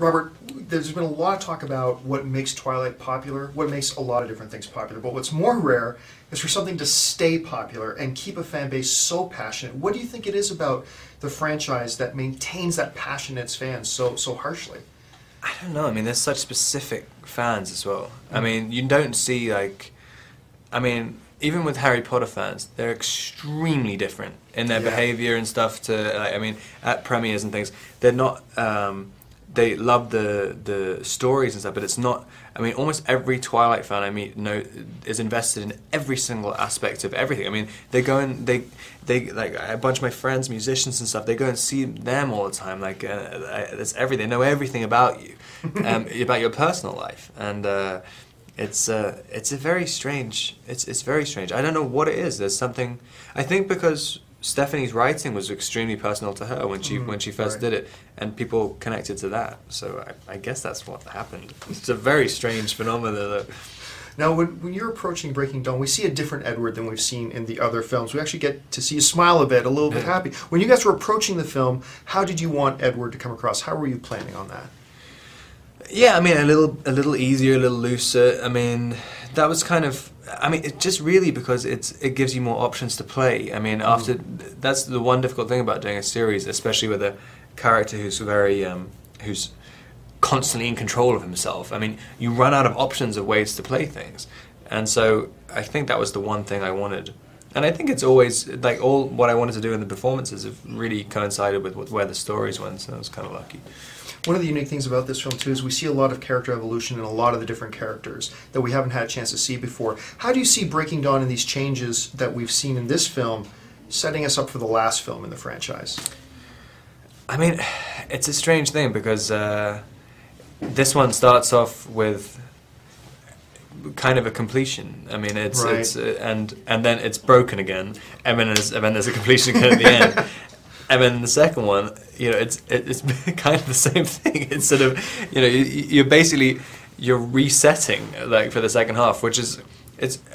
Robert, there's been a lot of talk about what makes Twilight popular, what makes a lot of different things popular, but what's more rare is for something to stay popular and keep a fan base so passionate. What do you think it is about the franchise that maintains that passion in its fans so harshly? I don't know. I mean, there's such specific fans as well. I mean, you don't see, like... I mean, even with Harry Potter fans, they're extremely different in their behavior and stuff to... Like, I mean, at premieres and things, they're not... they love the stories and stuff, but it's not... I mean, almost every Twilight fan I meet is invested in every single aspect of everything. I mean, they go and they like a bunch of my friends, musicians and stuff. They go and see them all the time. Like, it's everything. They know everything about you, about your personal life, and it's a very strange. It's very strange. I don't know what it is. There's something. I think because Stephanie's writing was extremely personal to her when she first did it, and people connected to that. So I guess that's what happened. It's a very strange phenomenon, though. Now, when you're approaching Breaking Dawn, we see a different Edward than we've seen in the other films. We actually get to see you smile a bit, a little bit happy. When you guys were approaching the film, how did you want Edward to come across? How were you planning on that? Yeah, I mean, a little easier, a little looser. I mean, that was kind of... I mean, it just really because it gives you more options to play. I mean, that's the one difficult thing about doing a series, especially with a character who's very who's constantly in control of himself. I mean, you run out of options of ways to play things, and so I think that was the one thing I wanted. And I think it's always like all what I wanted to do in the performances have really coincided with where the stories went. So I was kind of lucky. One of the unique things about this film, too, is we see a lot of character evolution in a lot of the different characters that we haven't had a chance to see before. How do you see Breaking Dawn and these changes that we've seen in this film setting us up for the last film in the franchise? I mean, it's a strange thing because this one starts off with kind of a completion. I mean, it's and then it's broken again, and then there's a completion again at the end. And then the second one, you know, it's kind of the same thing. It's sort of, you know, you're resetting like for the second half, which is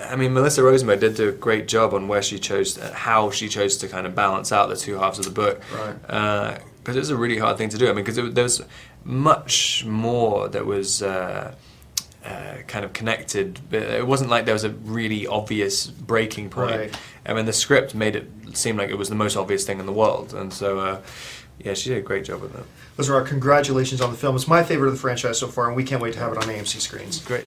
I mean, Melissa Rosenberg did do a great job on how she chose to kind of balance out the two halves of the book, right? Because it was a really hard thing to do. I mean, because there was much more that was kind of connected. But it wasn't like there was a really obvious breaking point. Right. I mean, the script made it seem like it was the most obvious thing in the world, and so yeah, she did a great job with that. Those are our congratulations on the film. It's my favorite of the franchise so far, and we can't wait to have it on AMC screens. Great.